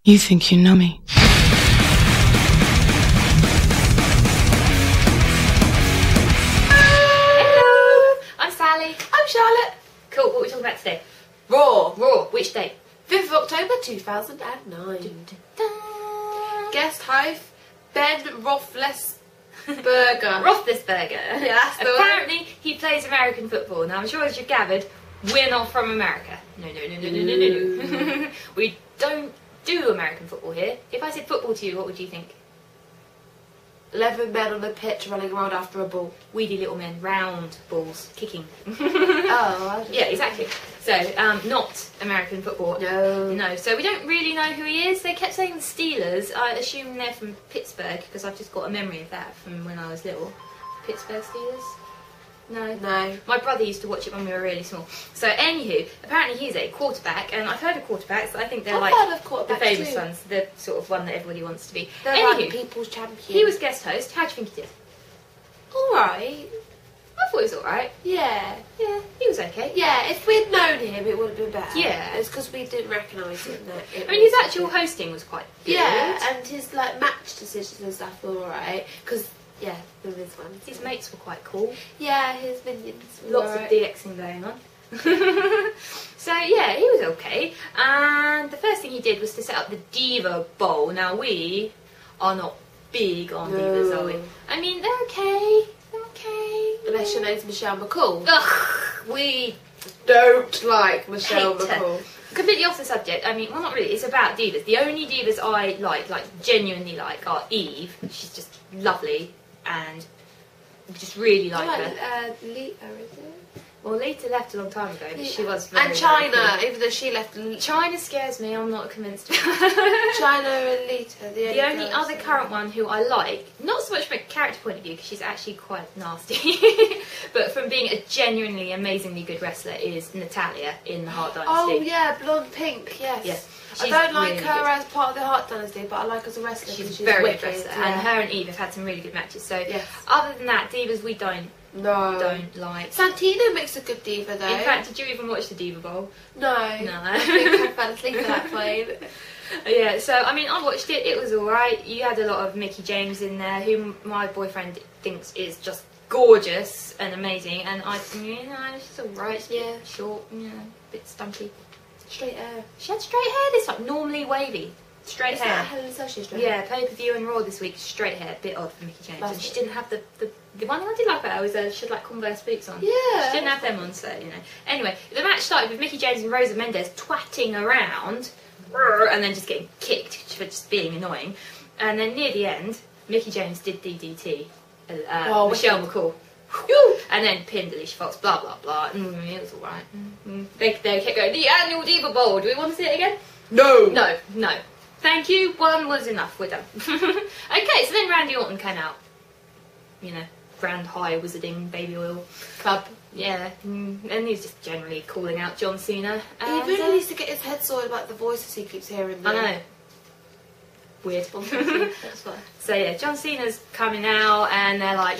You think you know me. Hello! I'm Sally. I'm Charlotte. Cool, what are we talking about today? Raw. Which date? 5th of October 2009. Guest host, Ben Roethlisberger. Roethlisberger. Yeah, that's the one. Apparently, he plays American football. Now, I'm sure as you've gathered, we're not from America. No. We don't do American football here. If I said football to you, what would you think? 11 men on a pitch running around after a ball. Weedy little men, round balls, kicking. Oh, yeah, exactly. So, not American football. No, so we don't really know who he is. They kept saying the Steelers. I assume they're from Pittsburgh, because I've just got a memory of that from when I was little. Pittsburgh Steelers? No. My brother used to watch it when we were really small. So, anywho, apparently he's a quarterback, and I've heard of quarterbacks. I think they're I've like heard of the quarterbacks famous too. ones, the sort of one that everybody wants to be. They're Anywho, like people's champion. he was guest host. How do you think he did? alright. I thought he was alright. Yeah. Yeah, he was okay. Yeah, if we'd known him, it would have been better. Yeah. It's because we didn't recognise him. I mean, his actual hosting was quite good. Yeah, and his like match decisions and stuff were alright. Because, yeah, there was one. His mates were quite cool. Yeah, his minions were Lots of DXing going on. So yeah, he was okay. And the first thing he did was to set up the Diva Bowl. Now we are not big on divas, are we? I mean, they're okay. They're okay. Unless your name's Michelle McCall. Ugh, we Don't like Michelle hate her. McCall. Completely off the subject. I mean, well, not really. It's about divas. The only divas I like genuinely like, are Eve. She's just lovely and just really like her. Lita, is it? Well, Lita left a long time ago, but she was And very, China, very cool. even though she left. China scares me. I'm not convinced. China and Lita, The only other current one who I like, not so much from a character point of view, because she's actually quite nasty, but from being a genuinely amazingly good wrestler, is Natalia in the Hart Dynasty. Oh yeah, blonde pink, yes. Yeah. I don't like really her good. as part of the Hart Dynasty, but I like her as a wrestler. She's because very wicked, good wrestler, yeah. and her and Eve have had some really good matches. So, Yes. other than that, divas we don't like. Santino makes a good diva though. In fact, did you even watch the Diva Bowl? No. No. I think I fell asleep at that point. Yeah, so I mean, I watched it. It was alright. You had a lot of Mickey James in there, who my boyfriend thinks is just gorgeous and amazing, and she's alright. Yeah, short, a bit stumpy. Straight hair. She had straight hair this time. Normally wavy, straight hair. That Hell in a Cell she's straight Yeah, pay-per-view and Raw this week, straight hair. Bit odd for Mickey James. That's And she it. didn't have the one I did like about her was she had like Converse boots on. Yeah. She didn't have them on, so Anyway, the match started with Mickey James and Rosa Mendez twatting around, and then just getting kicked for just being annoying. And then near the end, Mickey James did DDT Michelle McCall. And then pinned Alicia Fox, blah blah blah. It was alright. They kept going, the annual Diva Bowl. Do we want to see it again? No. No. Thank you. One was enough. We're done. Okay, so then Randy Orton came out. Grand High Wizarding Baby Oil Club. Yeah, and he's just generally calling out John Cena. He And, really needs to get his head sorted about the voices he keeps hearing. I know. Weird. That's fine. So yeah, John Cena's coming out, and they're like,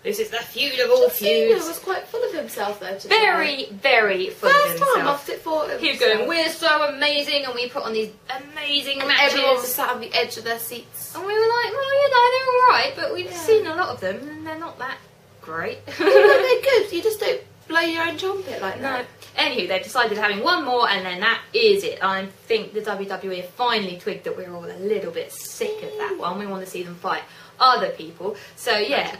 this is the feud of all Cena feuds. was quite full of himself though. Very, very full of First himself. time I've for him. He was going, we're so amazing, and we put on these amazing matches. Everyone was sat on the edge of their seats. And we were like, well, they're alright, but we've seen a lot of them, and they're not that great. They're good. You just don't blow your own trumpet like No. that. Anywho, they've decided having one more, and then that is it. I think the WWE have finally twigged that we're all a little bit sick of that one. We want to see them fight other people. So yeah,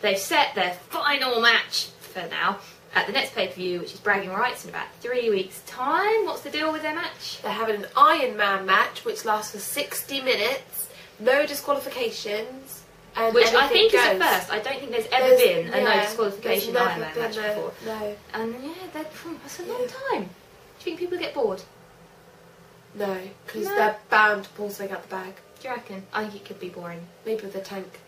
they've set their final match for now at the next pay-per-view, which is Bragging Rights, in about 3 weeks' time. What's the deal with their match? They're having an Iron Man match, which lasts for 60 minutes, no disqualifications. And Which I think goes. is a first. I don't think there's ever been a no disqualification there's Iron Man never match been before. No. And yeah, that's a long time. Do you think people get bored? No, because No. they're bound to pull something out the bag. Do you reckon? I think it could be boring. Maybe with a tank.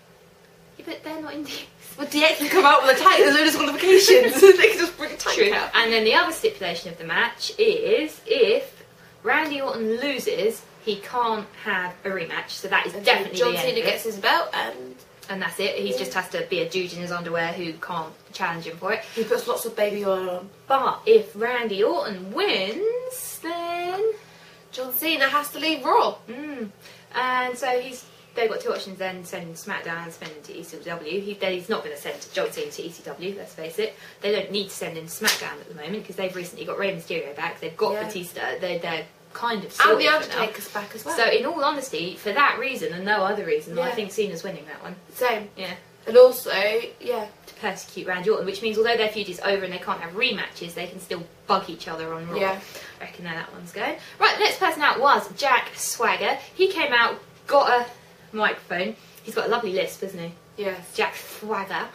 Yeah, but they're not in DX. Well, DX can come out with a tank, there's no disqualifications. They can just bring a tank True. out. And then the other stipulation of the match is if Randy Orton loses, he can't have a rematch. So that is definitely John the end Cena of it. gets his belt And that's it. He just has to be a dude in his underwear who can't challenge him for it. he puts lots of baby oil on. But if Randy Orton wins, then John Cena has to leave Raw. And so they've got two options then, sending SmackDown and sending to ECW. He's not going to send John Cena to ECW, let's face it. They don't need to send him to SmackDown at the moment because they've recently got Rey Mysterio back. They've got Batista. They're kind of sorted. And the Undertaker's back as well. So in all honesty, for that reason and no other reason, I think Cena's winning that one. Same. Yeah. And also, to persecute Randy Orton, which means although their feud is over and they can't have rematches, they can still bug each other on Raw. Yeah. I reckon that one's going. Right, the next person out was Jack Swagger. He came out, got a microphone. He's got a lovely lisp, hasn't he? Yes. Jack Swagger.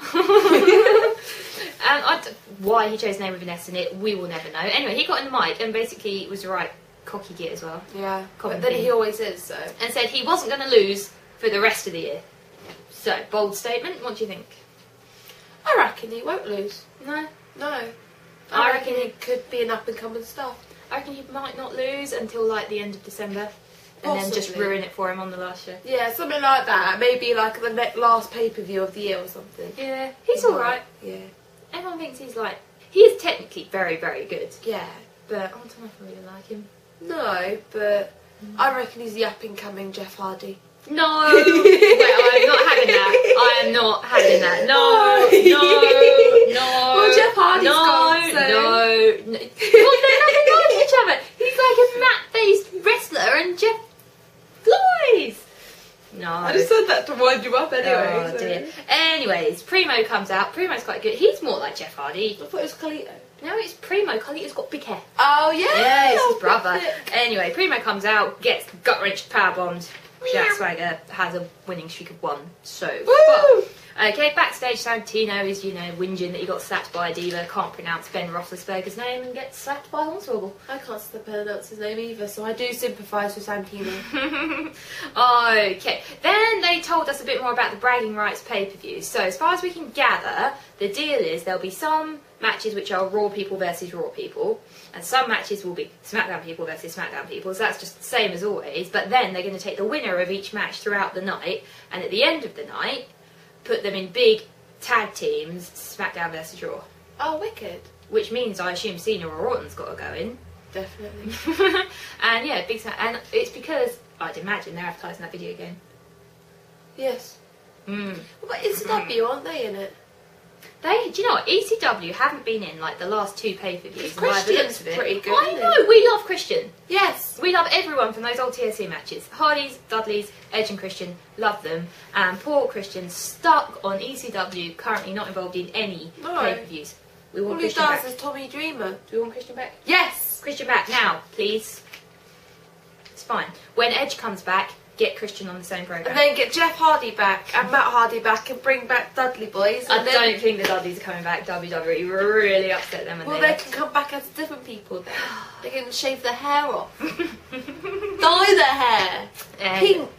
Why he chose a name with an S in it, we will never know. Anyway, he got in the mic and basically was the right cocky git as well. Yeah. But then he always is, so. And said he wasn't going to lose for the rest of the year. So, bold statement. What do you think? I reckon he won't lose. No. No. I reckon he could be an up-and-coming star. I reckon he might not lose until like the end of December. And then just ruin it for him on the last show. Yeah, something like that. Maybe like the last pay-per-view of the year or something. Yeah, he's alright. Yeah. Everyone thinks he's like... He is technically very, very good. Yeah. But I don't know if I really like him. No, but I reckon he's the up-and-coming Jeff Hardy. No! Wait, I'm not having that. I am not having that. No! Well, Jeff Hardy's gone, so... No! Well, they're nothing like each other. He's like a matte-faced wrestler and Jeff flies! No. I just said that to wind you up anyway. Oh, dear. Anyways, Primo comes out. Primo's quite good. He's more like Jeff Hardy. I thought it was Carlito. No, it's Primo. Carlito's got big hair. Oh, yeah! Yeah, it's his brother. Anyway, Primo comes out, gets gut-wrenched, powerbombed. Jack Swagger has a winning streak of 1 so far. Okay, backstage, Santino is, whinging that he got slapped by a diva, can't pronounce Ben Roethlisberger's name, and gets slapped by Hornswoggle. I can't pronounce his name either, so I do sympathise with Santino. Okay, then they told us a bit more about the Bragging Rights pay-per-view. So, as far as we can gather, the deal is there'll be some matches which are Raw people versus Raw people, and some matches will be SmackDown people versus SmackDown people, so that's just the same as always, but then they're going to take the winner of each match throughout the night, and at the end of the night, put them in big tag teams, SmackDown versus Raw. Oh, wicked. Which means I assume Cena or Orton's got to go in. Definitely. And yeah, and it's because, I'd imagine, they're advertising that video game. Yes. But ECW, aren't they in it? Do you know what? ECW haven't been in like the last 2 pay-per-views. Christian's pretty good. I know, we love Christian. Yes. We love everyone from those old TSC matches. Hardys, Dudleys, Edge and Christian, love them. And poor Christian stuck on ECW, currently not involved in any pay-per-views. We want Christian back. All he does is Tommy Dreamer. Do we want Christian back? Yes. Christian back now, please. It's fine. When Edge comes back, get Christian on the same programme. And then get Jeff Hardy back and Matt Hardy back and bring back Dudley Boys. I don't think the Dudleys are coming back. WWE really upset them. Well, they can come back as different people then. They can shave their hair off. Dye their hair. Pink.